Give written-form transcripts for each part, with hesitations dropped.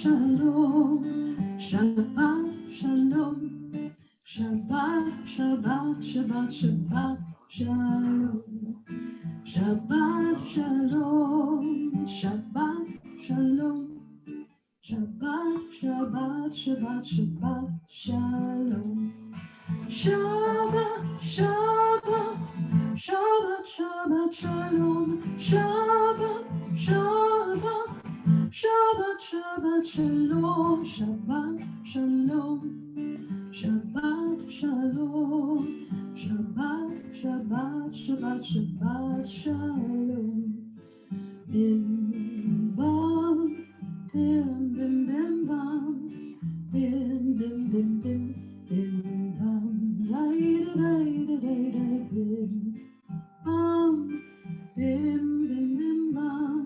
shalom, Shabbat shalom, Shabbat, Shabbat, Shabbat, Shabbat shalom, Shabbat shalom, Shabbat shalom, Shabbat, Shabbat, Shabbat, Shabbat shalom, Shabbat, Shabbat, Shabbat, Shabbat shalom, Shabbat, Shabbat, Shabbat, Shabbat shalom, Shabbat shalom, Shabbat shalom, Shabbat, Shabbat, Shabbat, Shabbat shalom. Bim bam, bim bim bim bam, bim bim bim bim bim bam, bim bam, bim bim bim bam,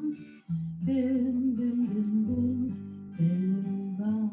bim bim bim bim bam.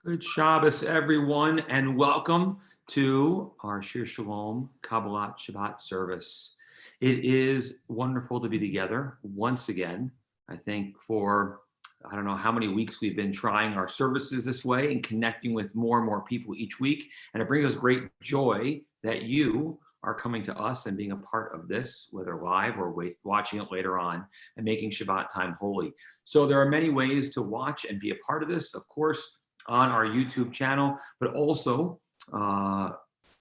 Good Shabbos, everyone, and welcome to our Shir Shalom Kabbalat Shabbat service. It is wonderful to be together once again. I think for, I don't know how many weeks we've been trying our services this way and connecting with more and more people each week. And it brings us great joy that you are coming to us and being a part of this, whether live or watching it later on, and making Shabbat time holy. So there are many ways to watch and be a part of this, of course, on our YouTube channel, but also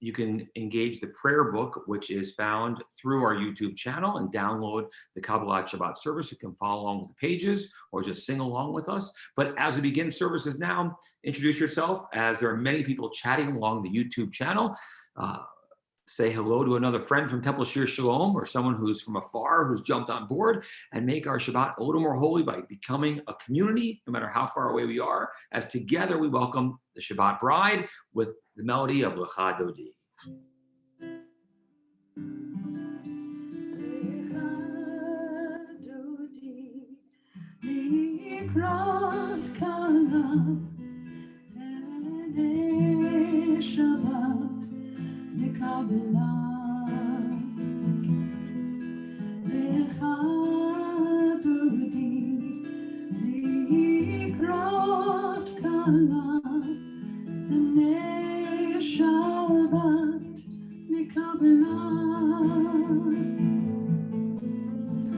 you can engage the prayer book, which is found through our YouTube channel, and download the Kabbalat Shabbat service. You can follow along with the pages or just sing along with us. But as we begin services now, introduce yourself, as there are many people chatting along the YouTube channel. Say hello to another friend from Temple Shir Shalom, or someone who's from afar who's jumped on board, and make our Shabbat a little more holy by becoming a community, no matter how far away we are, as together we welcome the Shabbat bride with the melody of Lecha Dodi.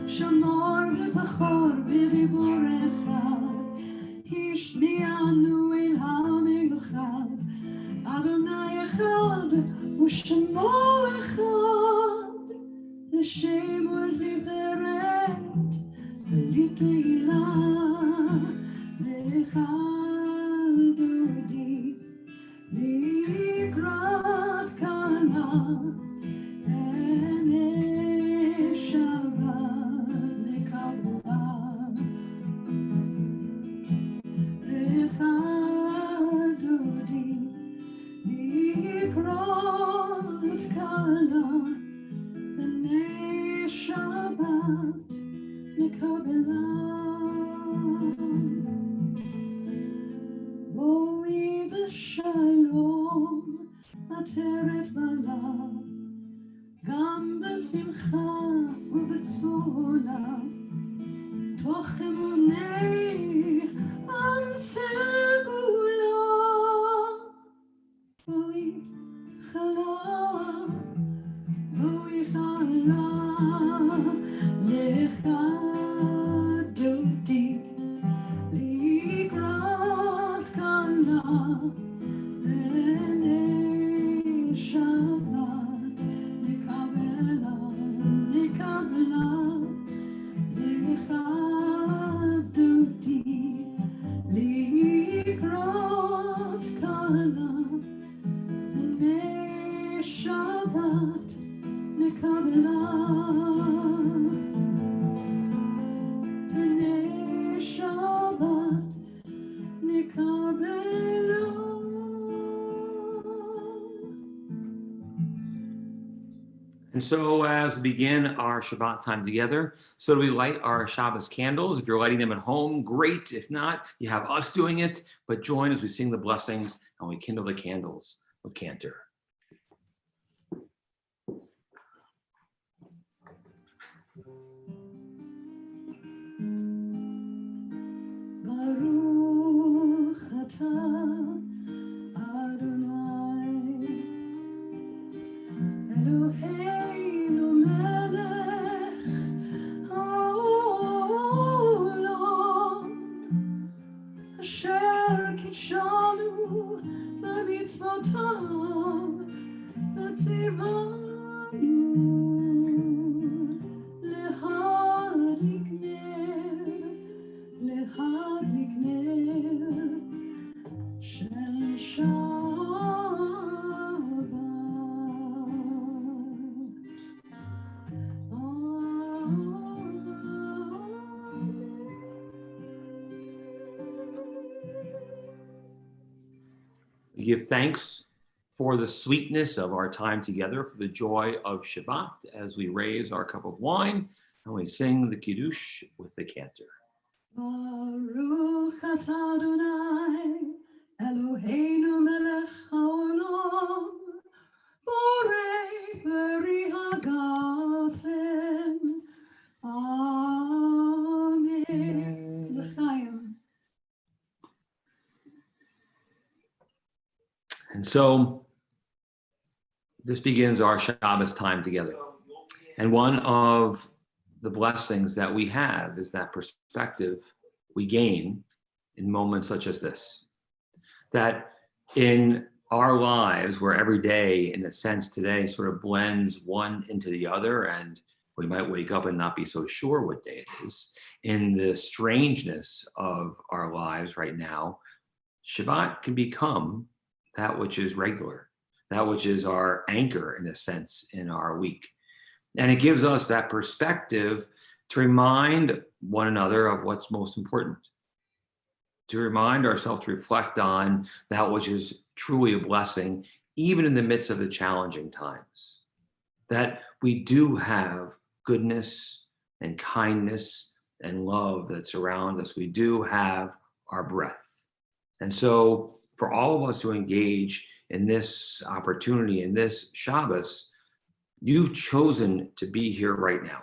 Shamor v'zachor v'riborecha, hishnianu el ha'miluchad, Adonai echad u'shemo echad, l'shem u'l'tiveret v'l'teilah, v'echad dodi v'ikrat kana. עטרת בלב, גם בשמחה ובצולה, תוך אמוני עם סגולה. בואי חלה, בואי חלה, לך דודי לקראת קלה. And so as we begin our Shabbat time together, so do we light our Shabbos candles. If you're lighting them at home, great. If not, you have us doing it, but join as we sing the blessings and we kindle the candles with Cantor. give thanks for the sweetness of our time together, for the joy of Shabbat, as we raise our cup of wine and we sing the Kiddush with the cantor. Baruch atah Adonai, Eloheinu melech haolam, borei peri hagafen. Amen. L'chaim. And so this begins our Shabbos time together. And one of the blessings that we have is that perspective we gain in moments such as this. That in our lives, where every day, in a sense, today sort of blends one into the other, and we might wake up and not be so sure what day it is, in the strangeness of our lives right now, Shabbat can become that which is regular, that which is our anchor, in a sense, in our week. And it gives us that perspective to remind one another of what's most important, to remind ourselves to reflect on that which is truly a blessing, even in the midst of the challenging times, that we do have goodness and kindness and love that surround us. We do have our breath. And so for all of us who engage in this opportunity, in this Shabbos, you've chosen to be here right now,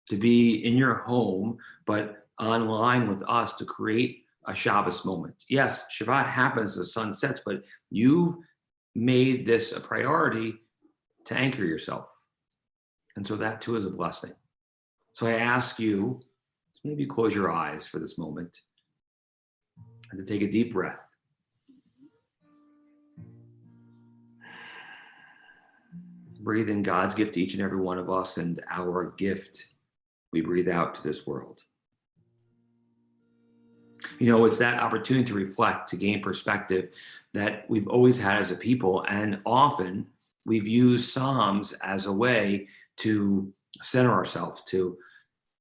to be in your home, but online with us to create a Shabbos moment. Yes, Shabbat happens as the sun sets, but you've made this a priority to anchor yourself. And so that too is a blessing. So I ask you to maybe close your eyes for this moment and to take a deep breath. Breathe in God's gift to each and every one of us, and our gift we breathe out to this world. You know, it's that opportunity to reflect, to gain perspective that we've always had as a people, and often we've used Psalms as a way to center ourselves, to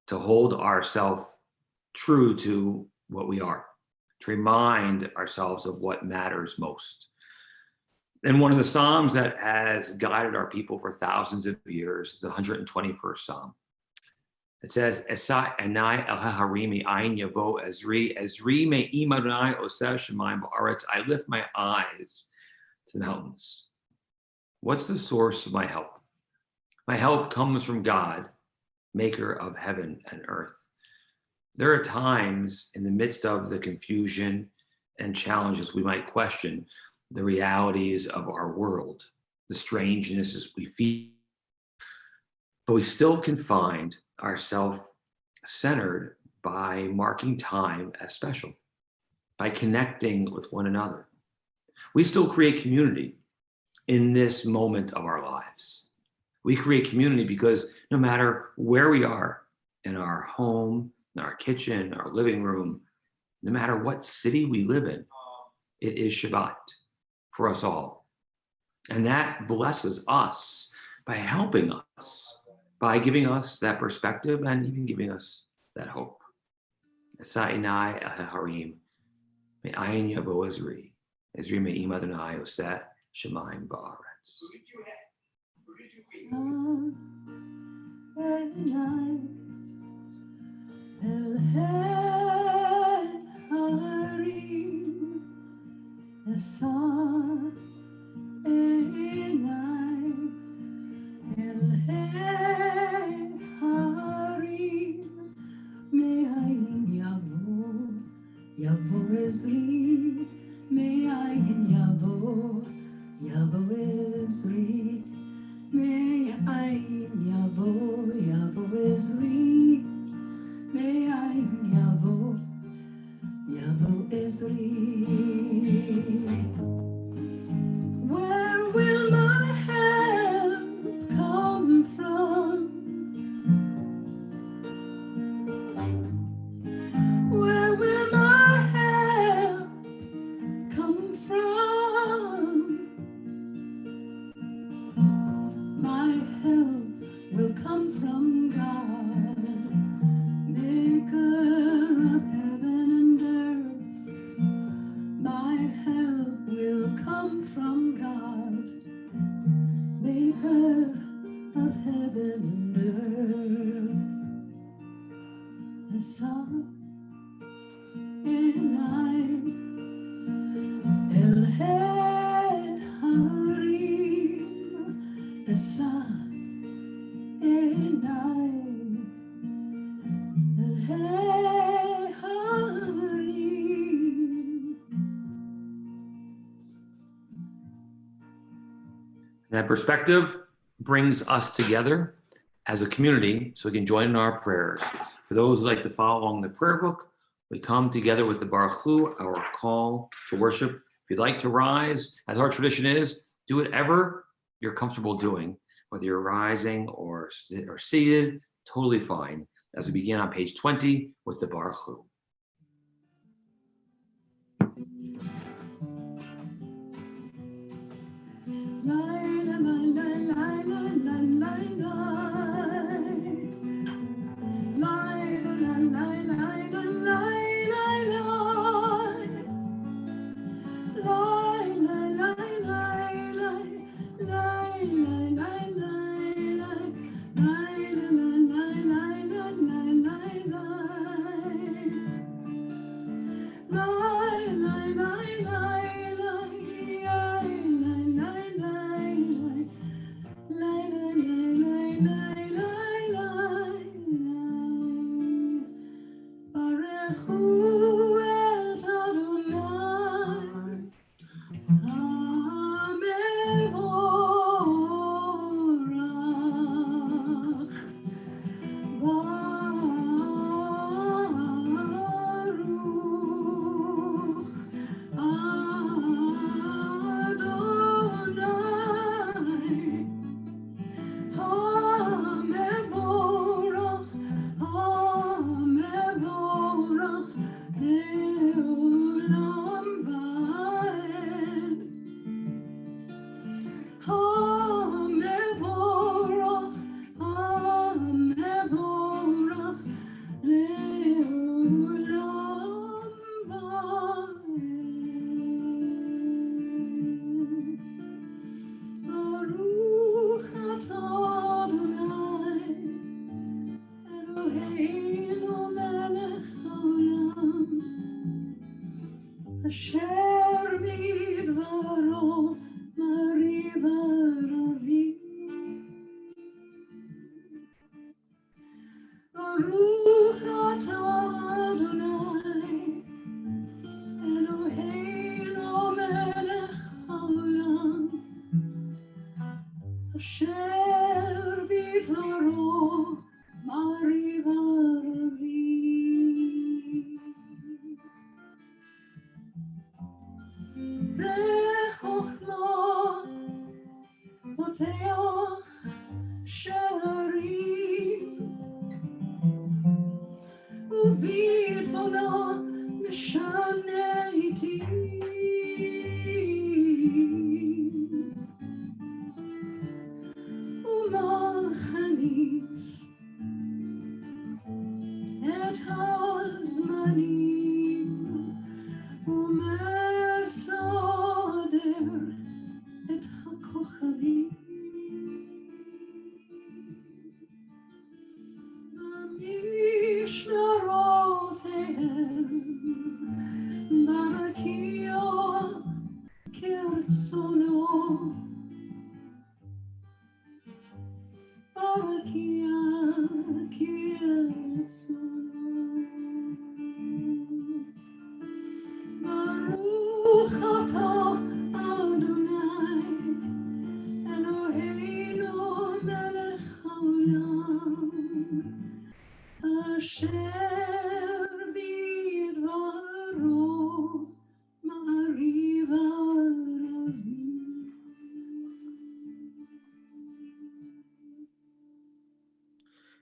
hold ourselves true to what we are, to remind ourselves of what matters most. And one of the Psalms that has guided our people for thousands of years is the 121st Psalm. It says, Esa enai el haharimi ayin yavo Ezri me'im Adonai oseh shemayim ba'aretz. I lift my eyes to the mountains. What's the source of my help? My help comes from God, maker of heaven and earth. There are times in the midst of the confusion and challenges we might question the realities of our world, the strangenesses we feel, but we still can find ourselves centered by marking time as special, by connecting with one another. We still create community in this moment of our lives. We create community because no matter where we are, in our home, in our kitchen, our living room, no matter what city we live in, it is Shabbat for us all. And that blesses us by helping us, by giving us that perspective and even giving us that hope. Esa enai el harim, me'ayin yavo Ezri. Ezri me'im Adonai oseh shemayim ba'aretz. Yavo Ezri, me'ayin yavo Ezri, me'ayin yavo Ezri, me'ayin yavo Ezri. Where will my help come from? Where will my help That perspective brings us together as a community so we can join in our prayers. For those who like to follow along the prayer book, we come together with the Baruch Hu, our call to worship. If you'd like to rise, as our tradition is, do whatever you're comfortable doing, whether you're rising or seated, totally fine. As we begin on page 20 with the Baruch Hu.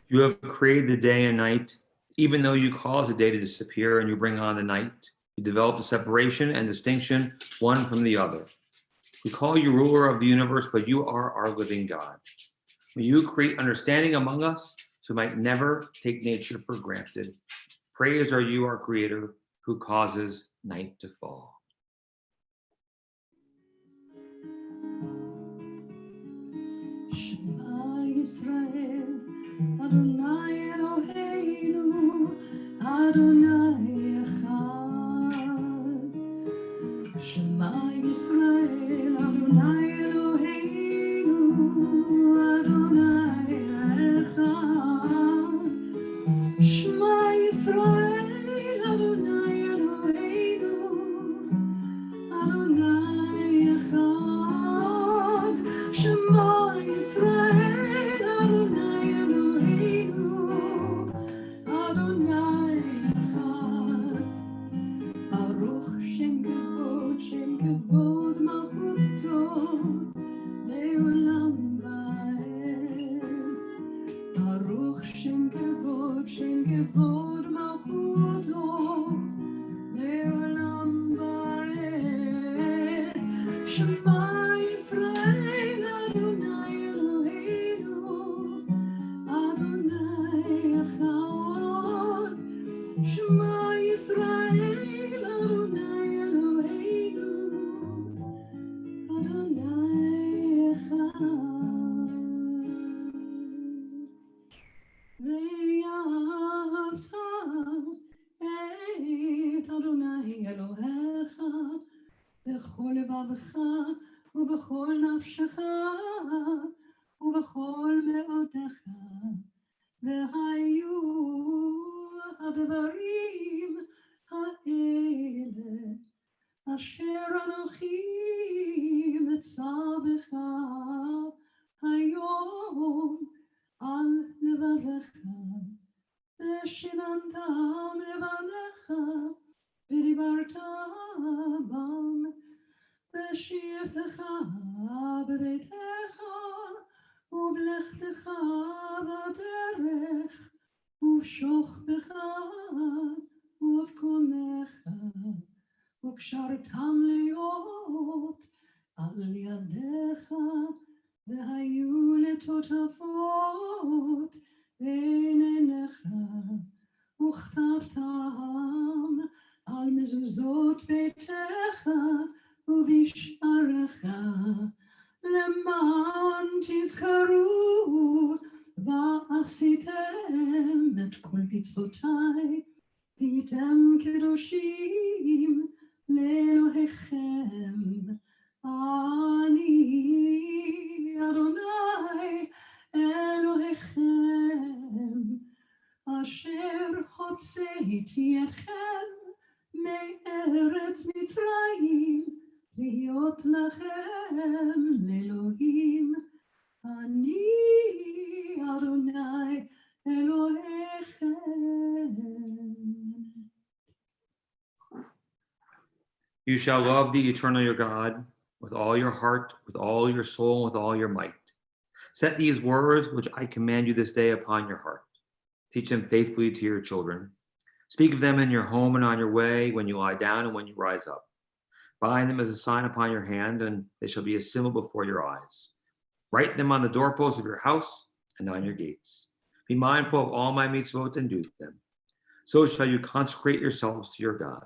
You have created the day and night, even though you cause the day to disappear and you bring on the night. You develop the separation and distinction one from the other. We call you ruler of the universe, but you are our living God. May you create understanding among us so we might never take nature for granted. Praise are you, our creator, who causes night to fall. Yisrael, Adonai Eloheinu, Adonai Echad. Shema Yisrael, Adonai Eloheinu, Adonai Echad. שם כבוד מלכותו לעולם ועד. שמע ישראל אדוני אלוהינו, אדוני אחד. שמע ישראל אדוני אלוהינו, אדוני אחד. ואהבת את אדוני אלוהיך בכל לבבך ובכל נפשך ובכל מאודך, והיו הדברים האלה אשר אנוכי מצווך היום על לבבך, ושיננתם לבניך ודיברת בם, בשבתך בביתך ובלכתך בדרך ובשוכבך ובקומך, וקשרתם להיות על ידיך, והיו לטוטפות בין עיניך, וכתבתם על מזוזות ביתך ובשעריך, למען תזכרו ועשיתם את כל מצוותיי, והייתם קדושים לאלוהיכם. אני אדוני אלוהיכם, אשר הוצאתי אתכם מארץ מצרים, להיות לכם לאלוהים. אני אדוני אלוהיכם. You shall love the eternal your God with all your heart, with all your soul, with all your might. Set these words which I command you this day upon your heart. Teach them faithfully to your children. Speak of them in your home and on your way, when you lie down and when you rise up. Bind them as a sign upon your hand, and they shall be a symbol before your eyes. Write them on the doorposts of your house and on your gates. Be mindful of all my mitzvot and do them. So shall you consecrate yourselves to your God.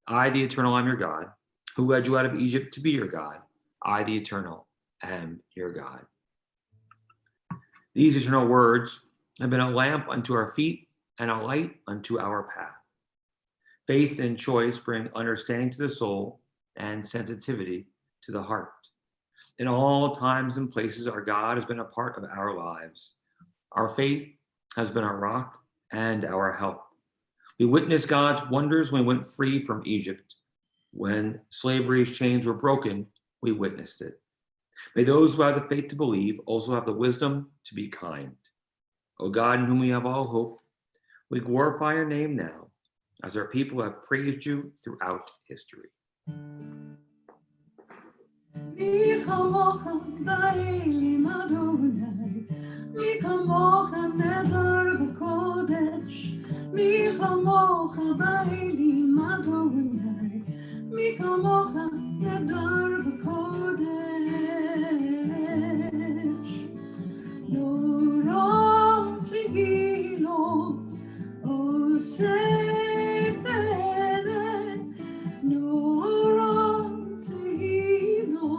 I, the Eternal, am your God, who led you out of Egypt to be your God. I, the Eternal, am your God. These eternal words have been a lamp unto our feet and a light unto our path. Faith and choice bring understanding to the soul and sensitivity to the heart. In all times and places, our God has been a part of our lives. Our faith has been our rock and our help. We witnessed God's wonders when we went free from Egypt. When slavery's chains were broken, we witnessed it. May those who have the faith to believe also have the wisdom to be kind. O God, in whom we have all hope, we glorify your name now, as our people have praised you throughout history. מי כמוך באלים אדוני, מי כמוך נדר בקודש, מי כמוך באלים אדוני, מי כמוך נדר בקודש. נורא תהילו עושה פלא, נורא תהילו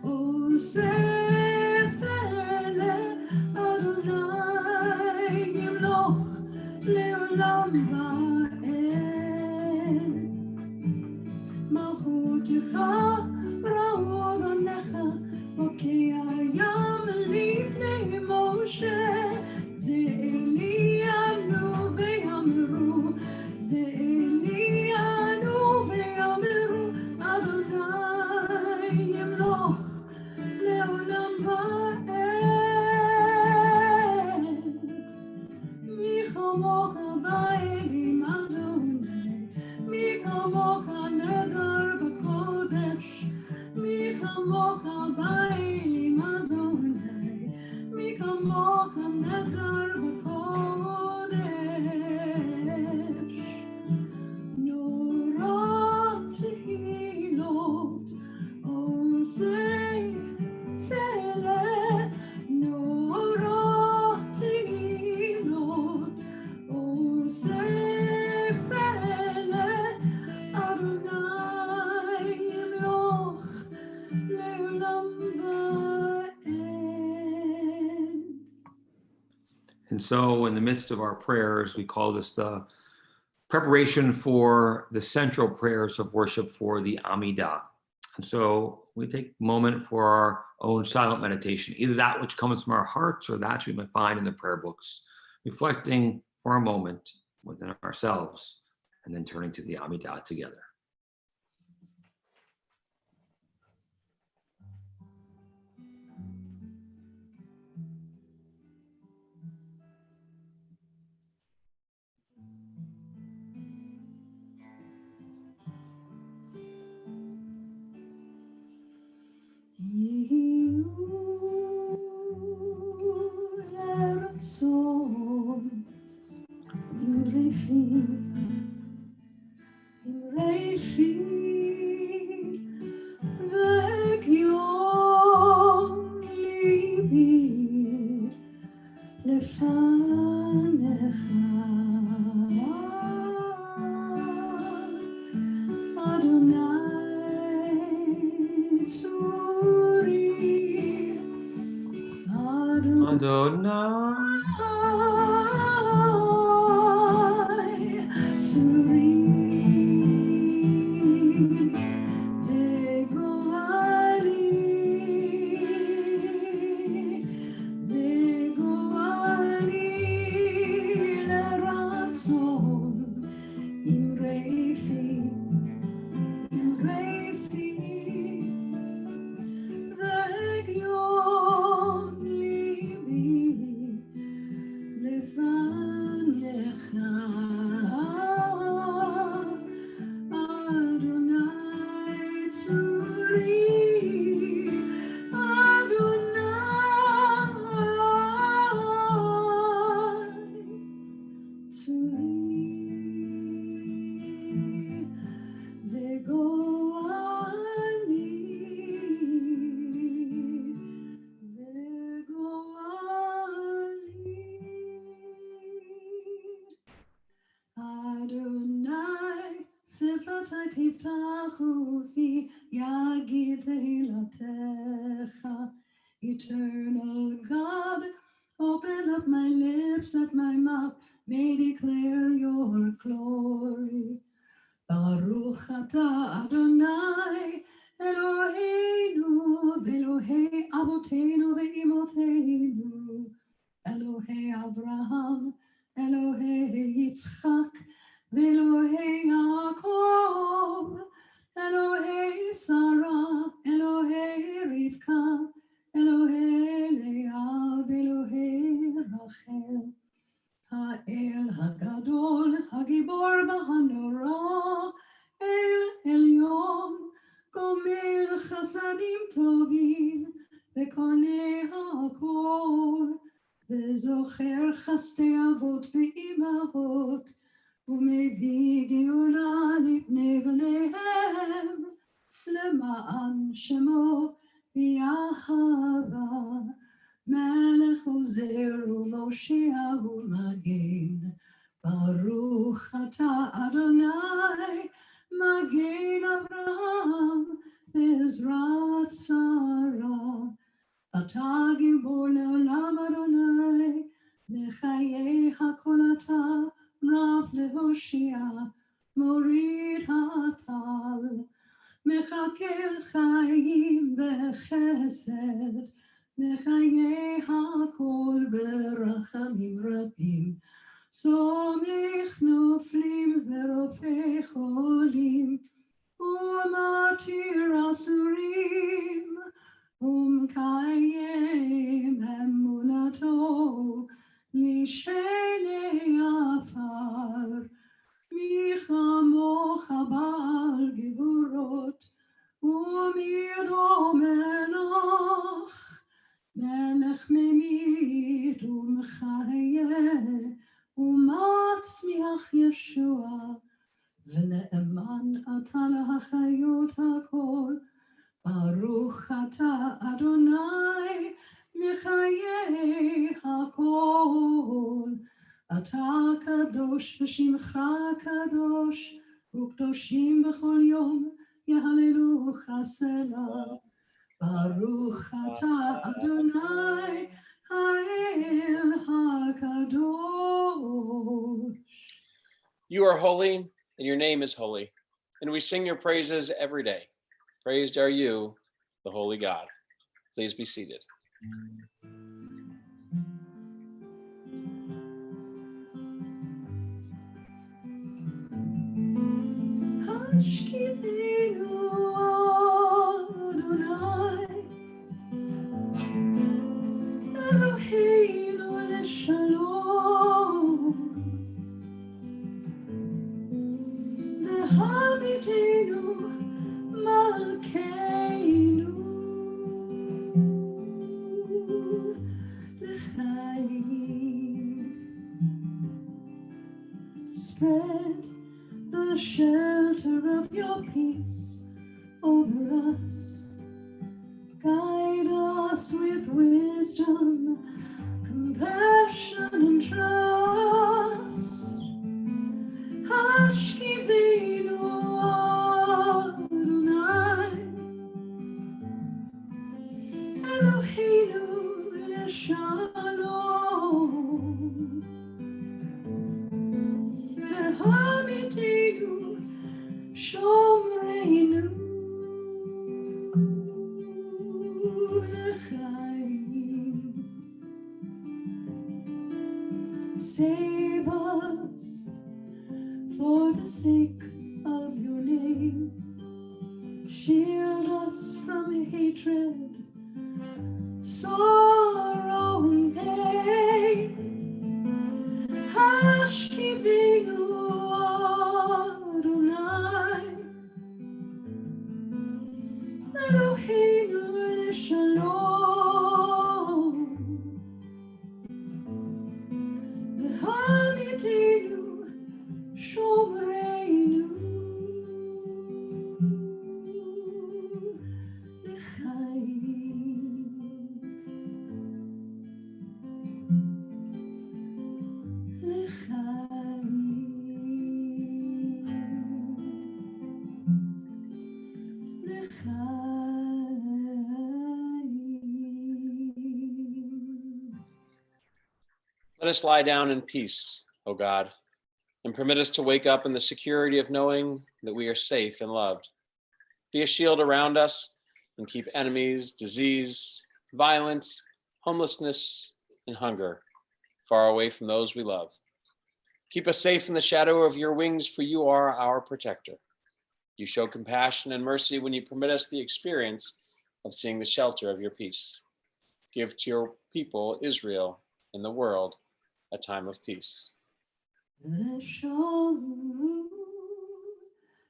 עושה פלא, אדוני ימלוך לעולם ועד. מלכותך ראו בניך, בוקע ים לפני משה. זה אלינו ויאמרו, זה אלינו ויאמרו, אדוני ימלוך לעולם ועד. מי כמוך באלים אדוני, מי כמוך נדר בקודש, מי כמוך באלים אדוני, מי כמוך נדר בקודש. And so in the midst of our prayers, we call this the preparation for the central prayers of worship for the Amidah. And so we take a moment for our own silent meditation, either that which comes from our hearts or that we might find in the prayer books, reflecting for a moment within ourselves and then turning to the Amidah together. Eternal God, open up my lips that my mouth may declare your glory. Baruch atah Adonai, Eloheinu, Elohei Avoteinu ve'imoteinu, Elohei Abraham, Elohei Yitzchak, ve'Elohei Yaakov, Elohei Sarah, Elohei Rivka, Elohei Leah, ve'Elohei Rachel. האל הגדול, הגיבור והנורא, אל עליון, גומל חסדים טובים, וקונה הכל, וזוכר חסדי אבות ואימהות, ומביא גאולה לבני בניהם, למען שמו ויאהבה. מלך עוזר ומושיע ומגן, ברוך אתה אדוני, מגן אברהם בעזרת שרה. אתה גיבור לעולם אדוני, מחיי הכל אתה רב להושיע, מוריד הטל, מחכה חיים וחסד, מחיי הכל ברחמים רבים, סומך נופלים ורופא חולים, ומתיר אסורים, ומקיים אמונתו לשני עפר. מי כמוך בעל גבורות, ומי דומה לך, מלך ממית ומחיה, ומצמיח ישוע, ונאמן אתה להחיות הכל. ברוך אתה אדוני, מחיי הכל. אתה קדוש ושמך קדוש, וקדושים בכל יום יהללוך סלה. ברוך אתה אדוני האל הקדוש. You are holy, and your name is holy, and we sing your praises every day. Praised are you, the holy God. Please be seated. השכיבנו אדוני, אלוהינו לשלום, והעמידנו מלכנו לחיים. Spread the shelter of your peace over us. Guide us with wisdom, compassion, and trust. Hashkivenu Adonai, Eloheinu leshalom, ve'hamidenu shomreinu l'chaim. Save us for the sake of your name. Shield us from hatred, sorrow, and pain. Hashkivenu Adonai, Eloheinu leshalom, ve'hamidenu shomreinu l'chaim. Let us lie down in peace, O God, and permit us to wake up in the security of knowing that we are safe and loved. Be a shield around us and keep enemies, disease, violence, homelessness, and hunger far away from those we love. Keep us safe in the shadow of your wings, for you are our protector. You show compassion and mercy when you permit us the experience of seeing the shelter of your peace. Give to your people, Israel, and the world, a time of peace. ושמרו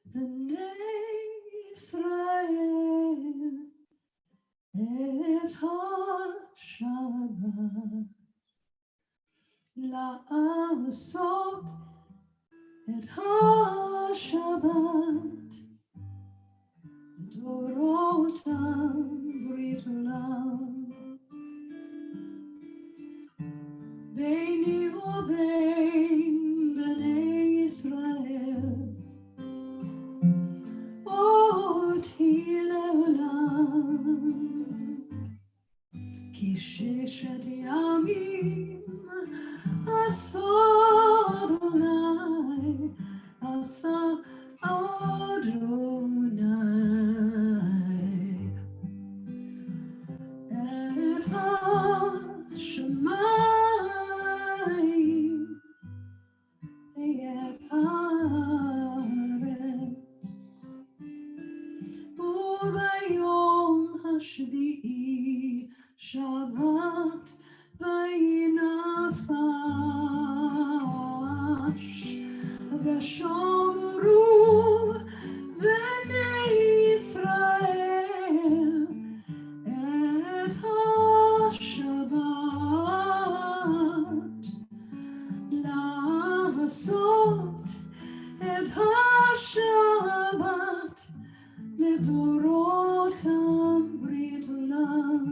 בני ישראל את השבת, לעשות את השבת דורותם ברית עולם. ביני ובין בני ישראל אותי לעולם, כי ששת ימים עשה אדוני, עשה אדוני את השמיים ואת הארץ, וביום השביעי שבת וינפש. ושמרו בני ישראל את השבת, לעשות את השבת לדורותם ברית עולם.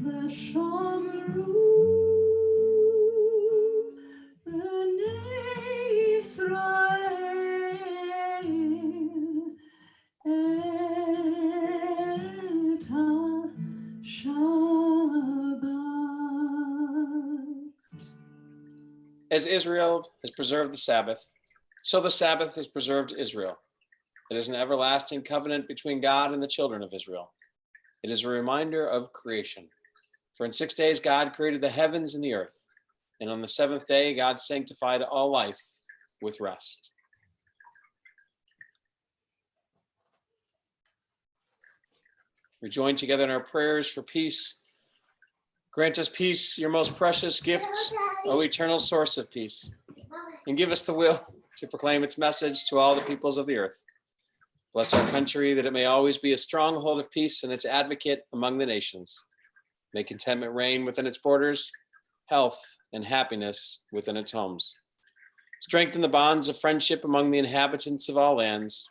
ושמרו בני As Israel has preserved the Sabbath, so the Sabbath has preserved Israel. It is an everlasting covenant between God and the children of Israel. It is a reminder of creation. For in 6 days God created the heavens and the earth, and on the seventh day God sanctified all life with rest. We join together in our prayers for peace. Grant us peace, your most precious gift, O eternal source of peace, and give us the will to proclaim its message to all the peoples of the earth. Bless our country that it may always be a stronghold of peace and its advocate among the nations. May contentment reign within its borders, health and happiness within its homes. Strengthen the bonds of friendship among the inhabitants of all lands,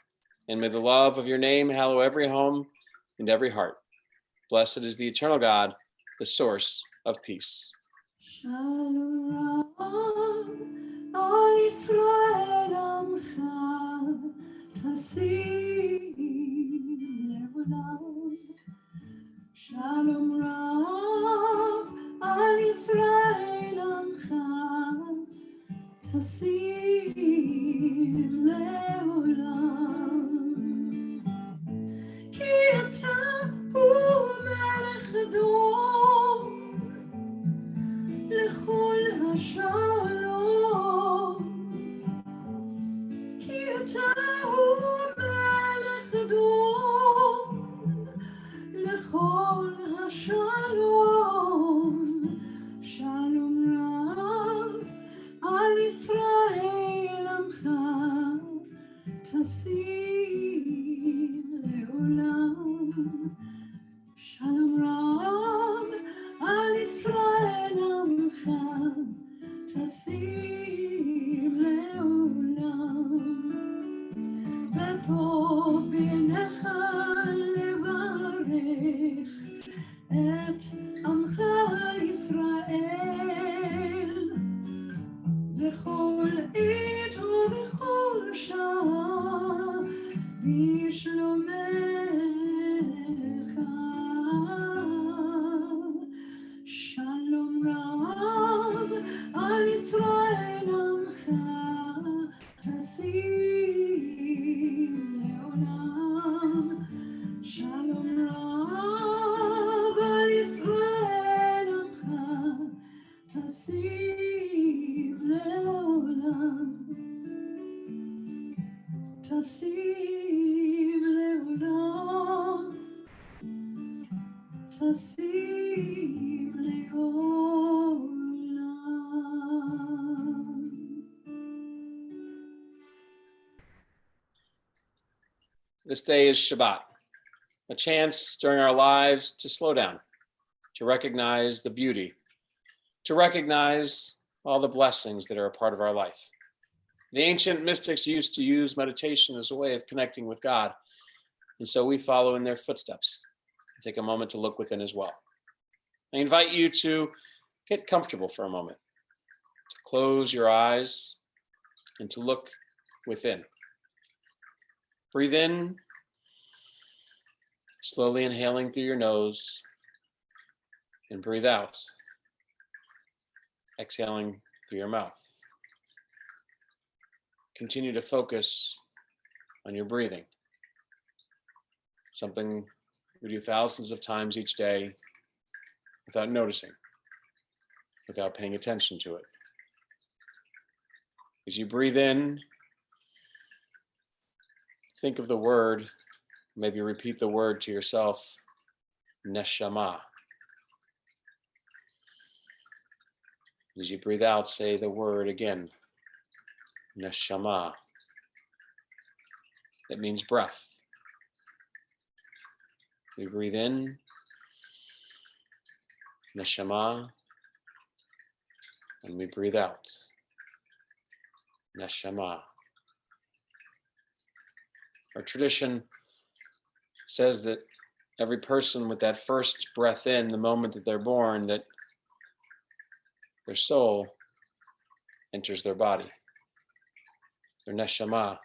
and may the love of your name hallow every home and every heart. Blessed is the eternal God, the source of peace. Shalom al Yisrael amcha tasim le'olam. Shalom Rav al Yisrael amcha tasim le'olam. Ki ata hu melech adom לכל השלום, כי אתה הוא מלך דום, לכל השלום, שלום רב על ישראל עמך, תשים לעולם. שלום רב על ישראל עמך, תשים לעולם. וטוב בעיניך לברך את עמך ישראל, בכל עת ובכל שעה, בשלומך. שלום רב על ישראל עמך, תשים לעולם. שלום רב על ישראל עמך, תשים לעולם. תשים לעולם. תשים לעולם. This day is Shabbat, a chance during our lives to slow down, to recognize the beauty, to recognize all the blessings that are a part of our life. The ancient mystics used to use meditation as a way of connecting with God, and so we follow in their footsteps. Take a moment to look within as well. I invite you to get comfortable for a moment, to close your eyes and to look within. Breathe in, slowly inhaling through your nose, and breathe out, exhaling through your mouth. Continue to focus on your breathing, something we do thousands of times each day without noticing, without paying attention to it. As you breathe in, think of the word, maybe repeat the word to yourself, neshama. As you breathe out, say the word again, neshama. That means breath. We breathe in, neshama, and we breathe out, neshama. Our tradition says that every person with that first breath in, the moment that they're born, that their soul enters their body, their neshama,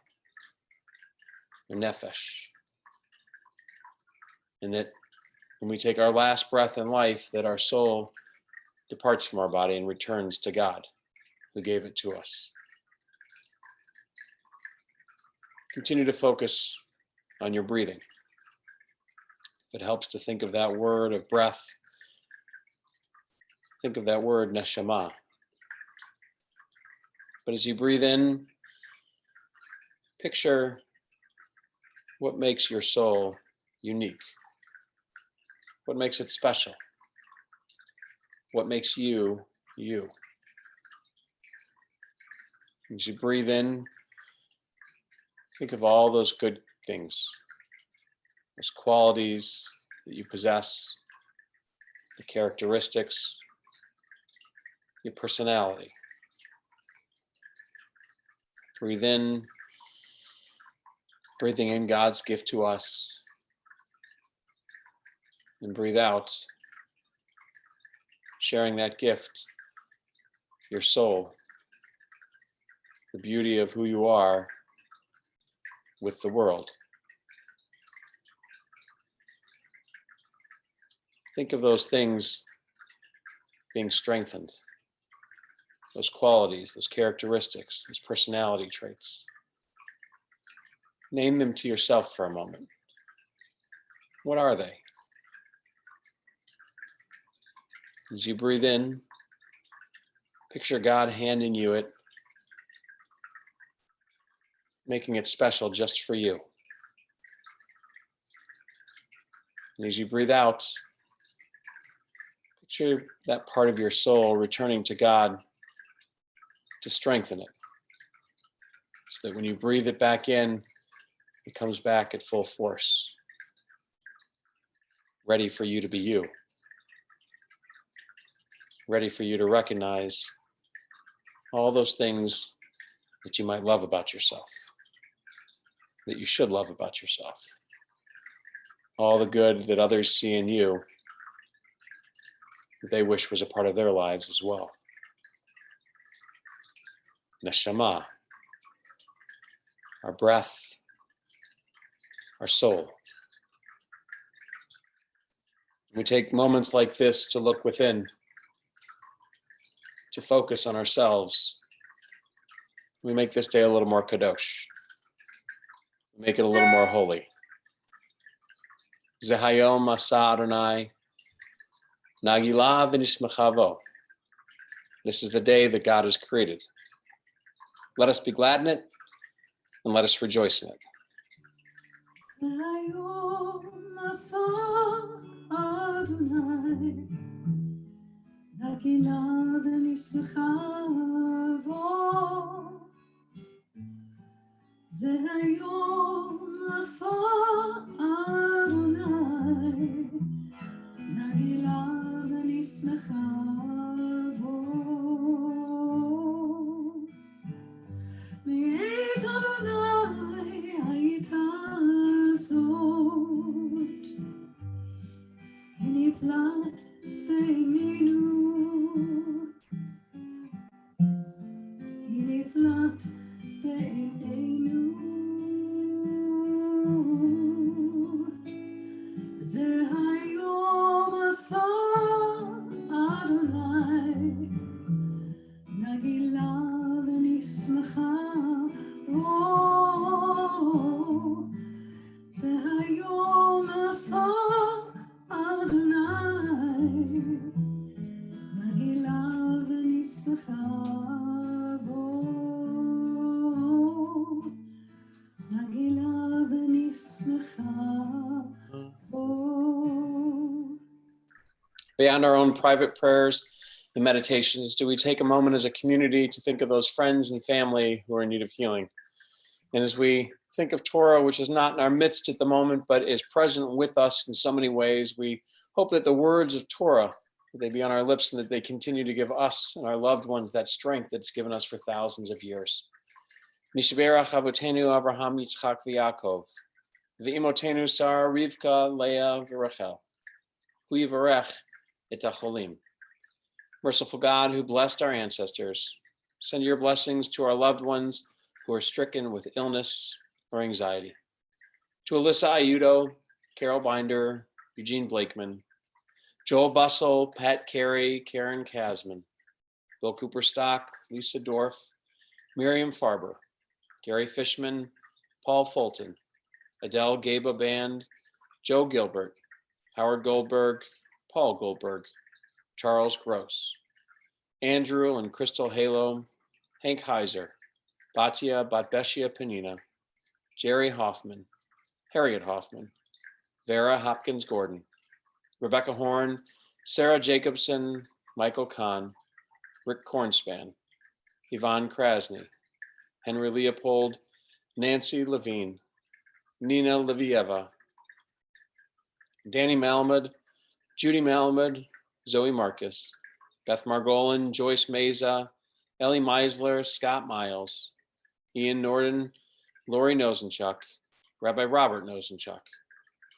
their nefesh. And that when we take our last breath in life, that our soul departs from our body and returns to God. who gave it to us. Continue to focus on your breathing. If it helps to think of that word of breath, think of that word neshama. But as you breathe in, picture what makes your soul unique. What makes it special? What makes you, you? As you breathe in, think of all those good things, those qualities that you possess, the characteristics, your personality. Breathe in, breathing in God's gift to us, and breathe out, sharing that gift, your soul, the beauty of who you are with the world. Think of those things being strengthened, those qualities, those characteristics, those personality traits. Name them to yourself for a moment. What are they? As you breathe in, picture God handing you it, making it special just for you. And as you breathe out, picture that part of your soul returning to God to strengthen it, so that when you breathe it back in, it comes back at full force, ready for you to be you, ready for you to recognize all those things that you might love about yourself, that you should love about yourself, all the good that others see in you that they wish was a part of their lives as well. Neshama, our breath, our soul. We take moments like this to look within, to focus on ourselves. We make this day a little more Kaddish. We make it a little more holy. Zehayom asa Adonai, Nagilah v'nishmechavo. This is the day that God has created. Let us be glad in it, and let us rejoice in it. Hayom asa Adonai, nagilah v'nismecha bo. Ze hayom asa Adonai, nagilah v'nismecha bo. Me'et Adonai hayta zot, niflat beinenu, niflat beinenu. Ze hayom asa Adonai, nagilah v'nismecha bo. Ze hayom asa Adonai, nagilah v'nismecha bo. Nagilah v'nismecha bo. Beyond our own private prayers and meditations, do we take a moment as a community to think of those friends and family who are in need of healing? And as we think of Torah, which is not in our midst at the moment, but is present with us in so many ways, we hope that the words of Torah, that they be on our lips and that they continue to give us and our loved ones that strength that's given us for thousands of years. Mishberach Avotenu Abraham, Yitzchak, v'Yaakov, v'imotenu Sarah, Rivka, Leah, v'Rachel, hu yivarech et hacholim. Merciful God, who blessed our ancestors, send your blessings to our loved ones who are stricken with illness or anxiety. To Alyssa Ayudo, Carol Binder, Eugene Blakeman, Joel Bussell, Pat Carey, Karen Kasman, Bill Cooper Stock, Lisa Dorff, Miriam Farber, Gary Fishman, Paul Fulton, Adele Gaba Band, Joe Gilbert, Howard Goldberg, Paul Goldberg, Charles Gross, Andrew and Crystal Halo, Hank Heiser, Batia Batbeshia Panina, Jerry Hoffman, Harriet Hoffman, Vera Hopkins Gordon, Rebecca Horn, Sarah Jacobson, Michael Kahn, Rick Kornspan, Yvonne Krasny, Henry Leopold, Nancy Levine, Nina Levieva, Danny Malamed, Judy Malamed, Zoe Marcus, Beth Margolin, Joyce Meza, Ellie Meisler, Scott Miles, Ian Norden, Lori Nosenchuk, Rabbi Robert Nosenchuk,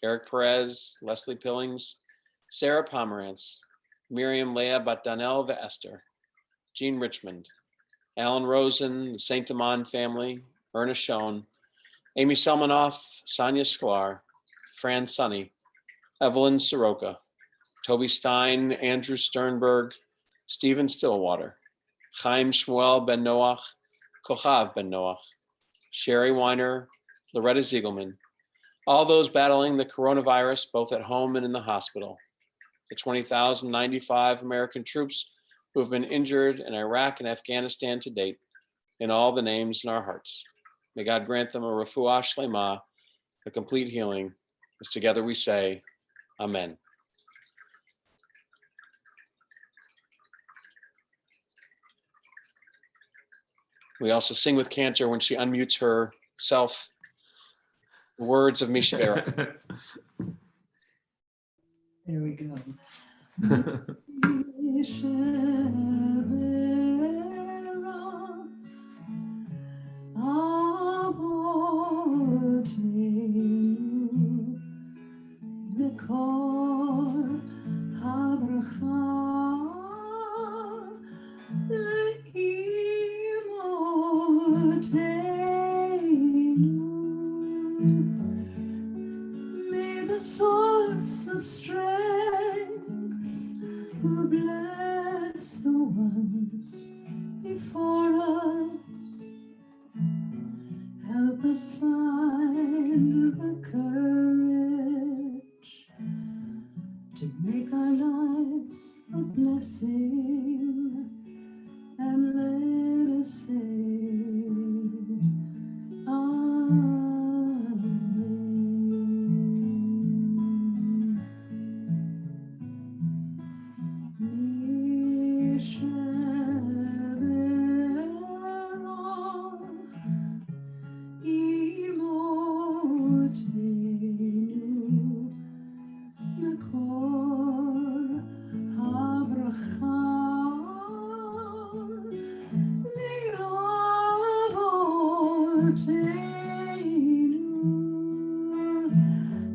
Eric Perez, Leslie Pillings, Sarah Pomerantz, Miriam Leah Batdanel Esther, Jean Richmond, Alan Rosen, the Saint Amand family, Ernest Schoen, Amy Selmanoff, Sonia Sklar, Fran Sunny, Evelyn Soroka, Toby Stein, Andrew Sternberg, Stephen Stillwater, Chaim Shmuel Ben Noach, Kochav Ben Noach, Sherry Weiner, Loretta Ziegelman, all those battling the coronavirus both at home and in the hospital, the 20,095 American troops who have been injured in Iraq and Afghanistan to date, in all the names in our hearts. May God grant them a refuah shlema, a complete healing, as together we say, Amen. We also sing with Cantor when she unmutes herself, the words of Mishbera. There we go. May the source of strength who bless the ones before us help us find the courage to make our lives a blessing and let us say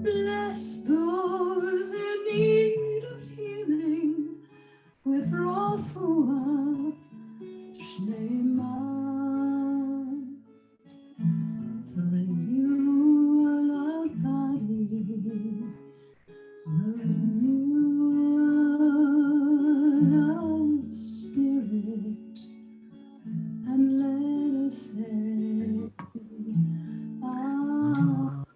bless those in need of healing with refuah shlema. For you are love body, love spirit, and let us say, Amen.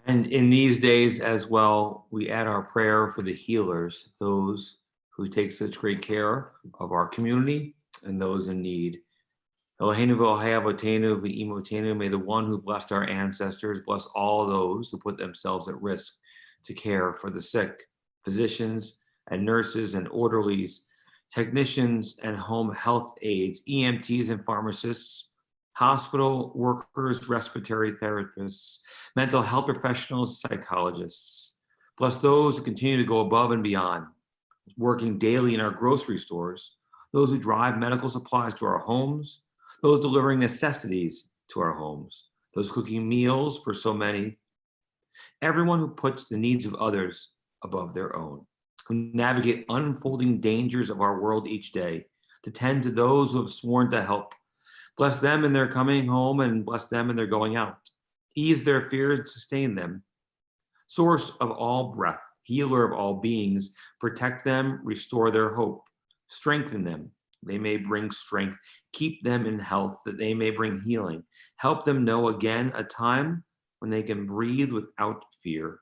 And in these days as well, we add our prayer for the healers, those who take such great care of our community and those in need. Eloheinu v'Elohei Avotenu v'Imotenu, may the one who blessed our ancestors bless all those who put themselves at risk to care for the sick, physicians and nurses and orderlies, technicians and home health aides, EMTs and pharmacists, hospital workers, respiratory therapists, mental health professionals, psychologists. Bless those who continue to go above and beyond, working daily in our grocery stores, those who drive medical supplies to our homes, those delivering necessities to our homes, those cooking meals for so many, everyone who puts the needs of others above their own, who navigate unfolding dangers of our world each day, to tend to those who have sworn to help. Bless them in their coming home and bless them in their going out. Ease their fears and sustain them. Source of all breath, healer of all beings, protect them, restore their hope, strengthen them, they may bring strength, keep them in health, that they may bring healing, help them know again a time when they can breathe without fear.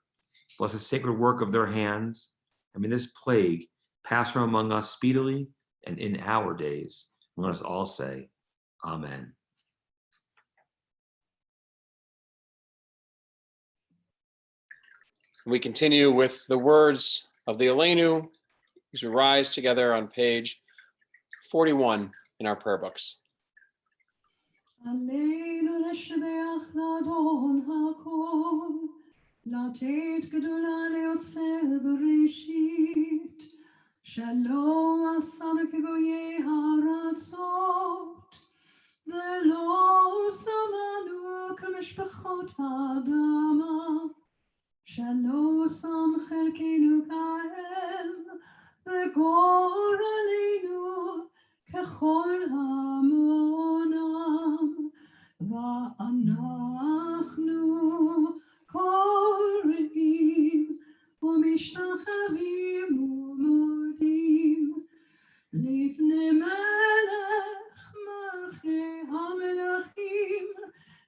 Bless the sacred work of their hands, and may this plague pass from among us speedily and in our days. And let us all say, Amen. We continue with the words of the Aleinu as we rise together on page 41 in our prayer books. עלינו לשבח לאדון הכל, לתת גדולה ליוצר בראשית, שלום עשנו כגויי הארצות, ולא שמנו כמשפחות האדמה, שלא שם חלקנו כהם, וגורלנו ככל המונם, ואנחנו קוראים ומשתחווים ומודים לפני מלך מלכי המלכים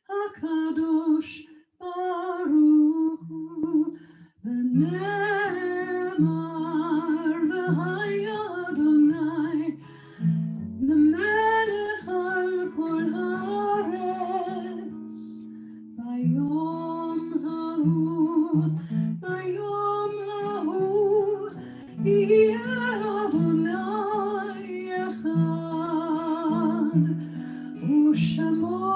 הקדוש ברוך הוא, ונאמר והיה אדוני למלך על כל הארץ, ביום ההוא יהיה אדוני אחד, ושמו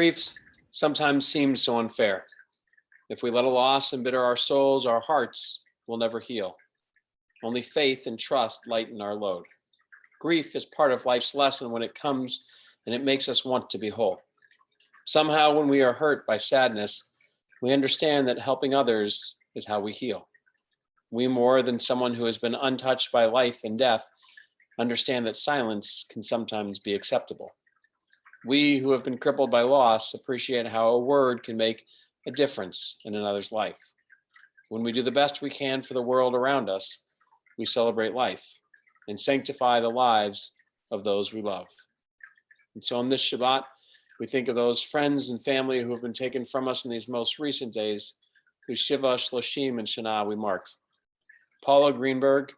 Grief sometimes seems so unfair. If we let a loss embitter our souls, our hearts will never heal. Only faith and trust lighten our load. Grief is part of life's lesson when it comes, and it makes us want to be whole. Somehow, when we are hurt by sadness, we understand that helping others is how we heal. We, more than someone who has been untouched by life and death, understand that silence can sometimes be acceptable. We who have been crippled by loss appreciate how a word can make a difference in another's life. When we do the best we can for the world around us, we celebrate life and sanctify the lives of those we love. And so on this Shabbat, we think of those friends and family who have been taken from us in these most recent days, whose Shiva, Shloshim, and Shana we mark. Paula Greenberg,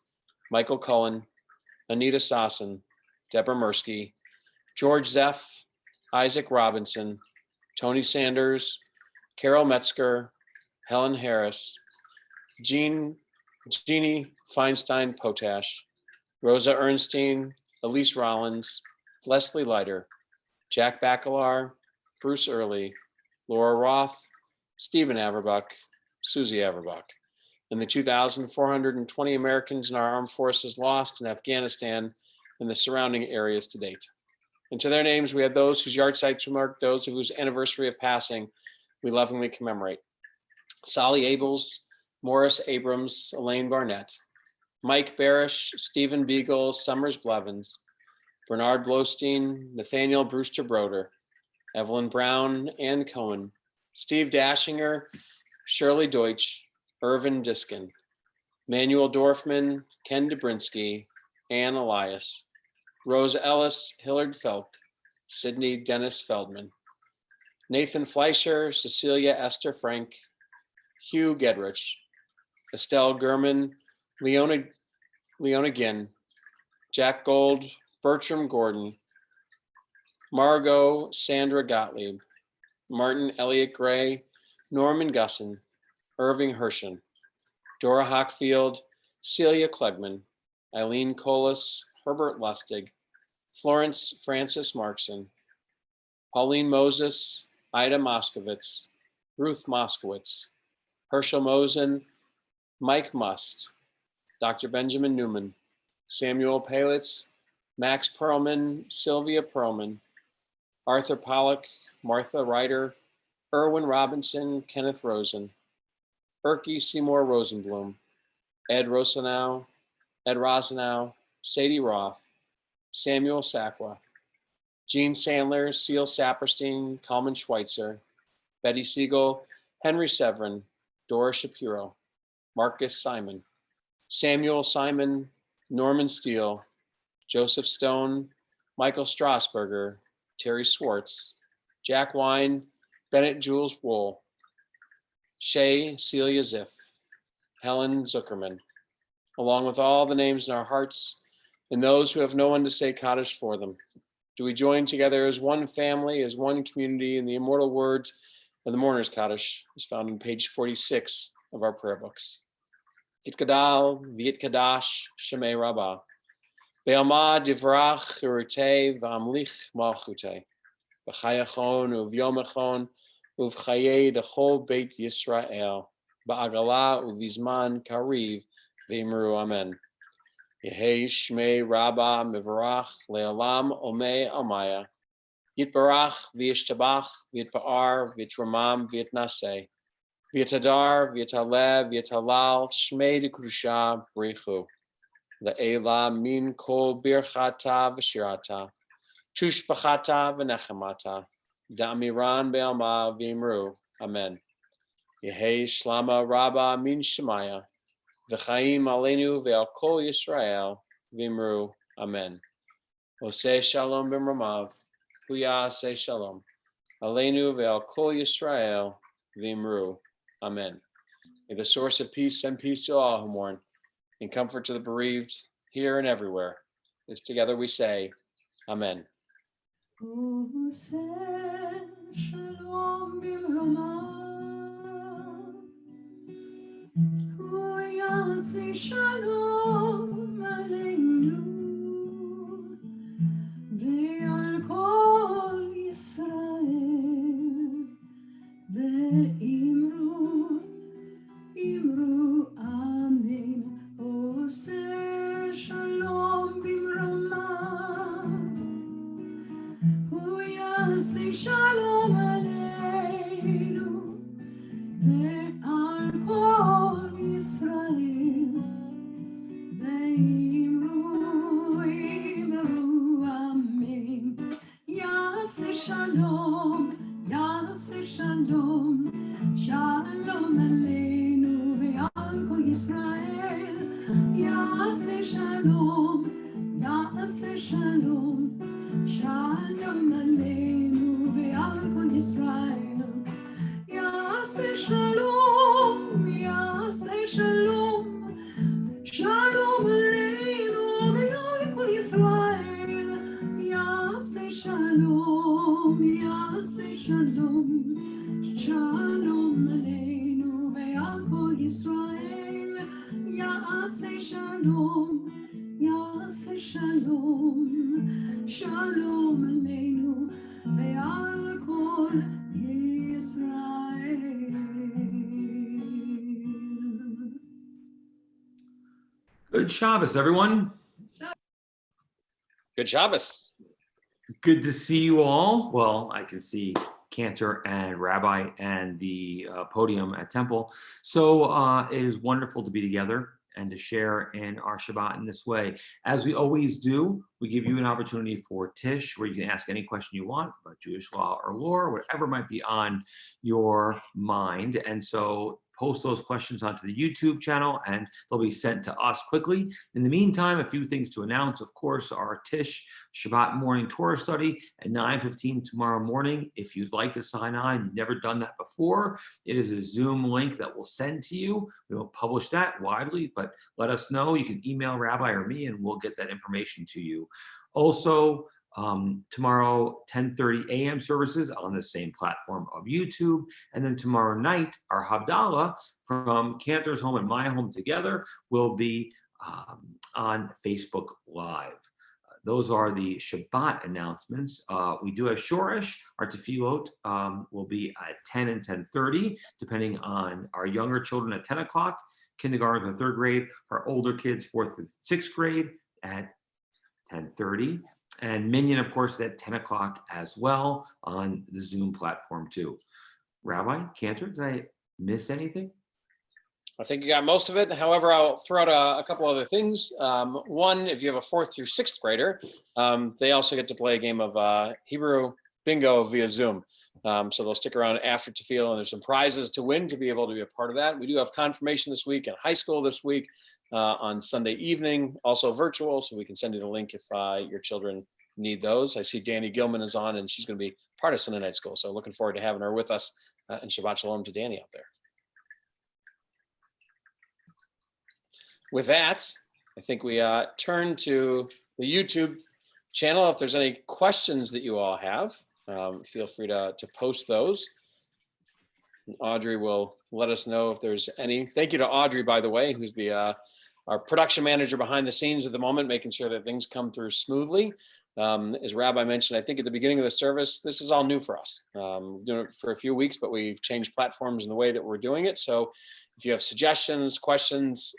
Michael Cullen, Anita Sasson, Deborah Mirsky, George Zeff, Isaac Robinson, Tony Sanders, Carol Metzger, Helen Harris, Jeannie Feinstein Potash, Rosa Ernstein, Elise Rollins, Leslie Leiter, Jack Bacalar, Bruce Early, Laura Roth, Stephen Averbuck, Susie Averbuck, and the 2,420 Americans in our armed forces lost in Afghanistan and the surrounding areas to date. And to their names, we have those whose yard sites we mark, those whose anniversary of passing we lovingly commemorate. Solly Abels, Morris Abrams, Elaine Barnett, Mike Barish, Stephen Beagle, Summers Blevins, Bernard Blostein, Nathaniel Brewster Broder, Evelyn Brown, Ann Cohen, Steve Dashinger, Shirley Deutsch, Irvin Diskin, Manuel Dorfman, Ken Dobrinsky, Ann Elias, Rose Ellis, Hillard Felk, Sydney Dennis Feldman, Nathan Fleischer, Cecilia Esther Frank, Hugh Gedrich, Estelle Gurman, Leona Ginn, Jack Gold, Bertram Gordon, Margot Sandra Gottlieb, Martin Elliott Gray, Norman Gusson, Irving Hershen, Dora Hockfield, Celia Klegman, Eileen Colas, Herbert Lustig, Florence Francis Markson, Pauline Moses, Ida Moskowitz, Ruth Moskowitz, Herschel Mosen, Mike Must, Dr. Benjamin Newman, Samuel Palitz, Max Perlman, Sylvia Perlman, Arthur Pollock, Martha Ryder, Erwin Robinson, Kenneth Rosen, Erky Seymour Rosenblum, Ed Rosenau, Sadie Roth, Samuel Sakwa, Gene Sandler, Seal Saperstein, Kalman Schweitzer, Betty Siegel, Henry Severin, Dora Shapiro, Marcus Simon, Samuel Simon, Norman Steele, Joseph Stone, Michael Strasberger, Terry Swartz, Jack Wine, Bennett Jules Wool, Shay Celia Ziff, Helen Zuckerman, along with all the names in our hearts and those who have no one to say Kaddish for them. Do we join together as one family, as one community in the immortal words of the Mourner's Kaddish, is found on page 46 of our prayer books. Yitkadal v'yitkadash shemei Rabbah, be'alma divrach urute v'amlich malchute, v'chayachon uvyomachon uv'chayei dechol beit Yisrael, ba'agala uvizman kariv v'imru amen. Yehei shmei Rabbah mivarach le'olam omei amaya, yitbarach v'yishtabach v'yitpa'ar v'yitramam v'yitnaseh, v'yitadar v'yitalev v'yitalal shmei dekrusha brichu, le'ela min kol birchata v'shirata, tushbachata v'nechemata, da'amiran be'alma v'imru amen. Yehei shlama Rabbah min shemaya, v'chaim aleinu ve'al kol Yisrael v'imru amen. Oseh shalom b'mramav, huyaseh shalom, aleinu ve'al kol Yisrael v'imru amen. May the source of peace send peace to all who mourn, and comfort to the bereaved here and everywhere. As together we say, amen. Oseh shalom b'mramav, huyaseh shalom aleinu ve'al kol Yisrael ve'imru amen. Oseh shalom b'mramav, huyaseh shalom aleinu ve'al kol Yisrael ve'imru amen. Yaseh shalom, shalom aleinu ve'al kol Yisrael. Yaseh shalom, shalom aleinu ve'al kol Yisrael. Yaseh shalom, shalom aleinu ve'al kol Yisrael. Yaseh shalom, shalom aleinu ve'al kol Yisrael. Yaseh shalom, shalom aleinu ve'al kol Yisrael. Good Shabbos, everyone. Good Shabbos. Good to see you all. Well, I can see Cantor and Rabbi and the podium at Temple. So it is wonderful to be together and to share in our Shabbat in this way. As we always do, we give you an opportunity for Tish, where you can ask any question you want about Jewish law or lore, whatever might be on your mind. And so post those questions onto the YouTube channel and they'll be sent to us quickly. In the meantime, a few things to announce. Of course, our Tish Shabbat morning Torah study at 9:15 tomorrow morning. If you'd like to sign on, you've never done that before, it is a Zoom link that we'll send to you. We won't publish that widely, but let us know. You can email Rabbi or me and we'll get that information to you. Also, tomorrow 10:30 a.m. services on the same platform of YouTube, and then tomorrow night our Havdalah from Cantor's home and my home together will be on Facebook Live. Those are the Shabbat announcements. We do have Shoresh. Our tefillot will be at 10 and 10:30, depending on our younger children at 10 o'clock, kindergarten and third grade, our older kids, fourth and sixth grade at 10:30. And Minyan, of course, is at 10 o'clock as well on the Zoom platform too. Rabbi, Cantor, did I miss anything? I think you got most of it. However, I'll throw out a couple other things. One, if you have a 4th through 6th grader, they also get to play a game of Hebrew bingo via Zoom. So they'll stick around after Tefillah, and there's some prizes to win to be able to be a part of that. We do have confirmation this week and high school this week on Sunday evening, also virtual, so we can send you the link if your children need those. I see Danny Gilman is on, and she's going to be part of Sunday night school. So looking forward to having her with us, and Shabbat Shalom to Danny out there. With that, I think we turn to the YouTube channel. If there's any questions that you all have, feel free to post those. And Audrey will let us know if there's any. Thank you to Audrey, by the way, who's our production manager behind the scenes at the moment, making sure that things come through smoothly. As Rabbi mentioned, I think at the beginning of the service, this is all new for us. We've been doing it for a few weeks, but we've changed platforms in the way that we're doing it. So if you have suggestions, questions,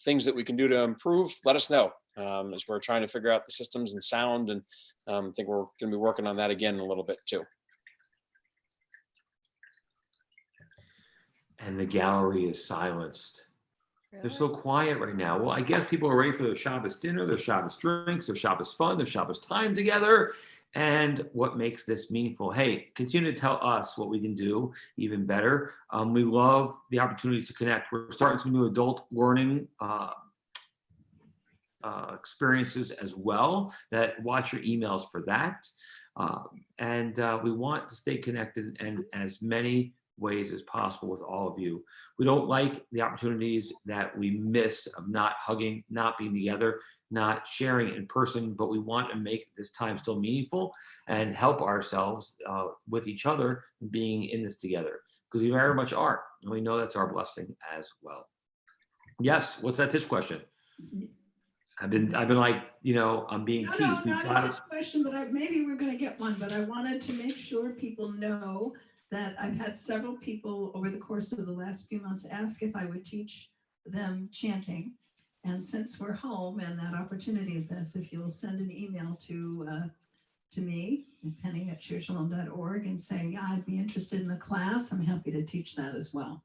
things that we can do to improve, let us know, as we're trying to figure out the systems and sound. And I think we're going to be working on that again in a little bit too. And the gallery is silenced. Really? They're so quiet right now. Well, I guess people are ready for their Shabbos dinner, their Shabbos drinks, their Shabbos fun, their Shabbos time together. And what makes this meaningful? Hey, continue to tell us what we can do even better. We love the opportunities to connect. We're starting some new adult learning experiences as well. Watch your emails for that. And we want to stay connected in as many ways as possible with all of you. We don't like the opportunities that we miss of not hugging, not being together, not sharing in person, but we want to make this time still meaningful and help ourselves with each other being in this together, because we very much are, and we know that's our blessing as well. Yes, what's that Tish question? I've been like, I'm being teased. No, not a Tish question, but maybe we're going to get one, but I wanted to make sure people know that I've had several people over the course of the last few months ask if I would teach them chanting. And since we're home and that opportunity is this, if you'll send an email to me, penny@shirshalom.org, and say, yeah, I'd be interested in the class, I'm happy to teach that as well.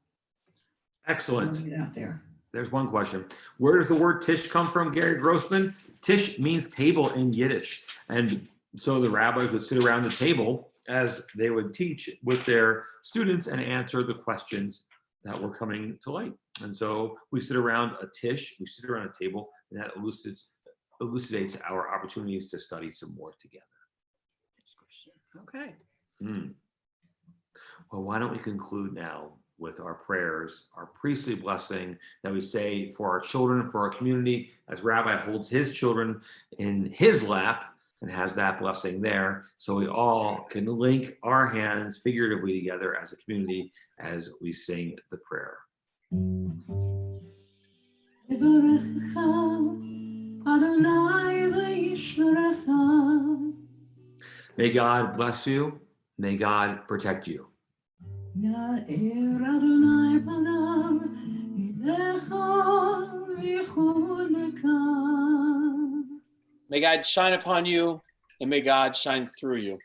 Excellent. Get out there. There's one question. Where does the word Tish come from, Gary Grossman? Tish means table in Yiddish. And so the rabbis would sit around the table as they would teach with their students and answer the questions that were coming to light. And so we sit around a tish, we sit around a table, and that elucidates our opportunities to study some more together. Okay. Well, why don't we conclude now with our prayers, our priestly blessing that we say for our children, for our community, as Rabbi holds his children in his lap and has that blessing there, so we all can link our hands figuratively together as a community as we sing the prayer. May God bless you. May God protect you. May God shine upon you, and may God shine through you.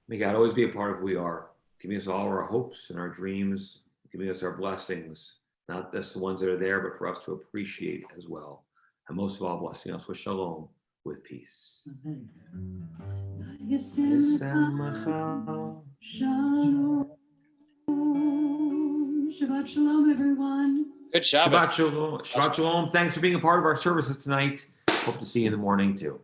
May God always be a part of who we are, giving us all our hopes and our dreams, giving us our blessings, not just the ones that are there, but for us to appreciate as well. And most of all, blessing us with shalom, with peace. Shabbat shalom, everyone. Good Shabbat. Shabbat shalom. Shabbat shalom. Thanks for being a part of our services tonight. Hope to see you in the morning too.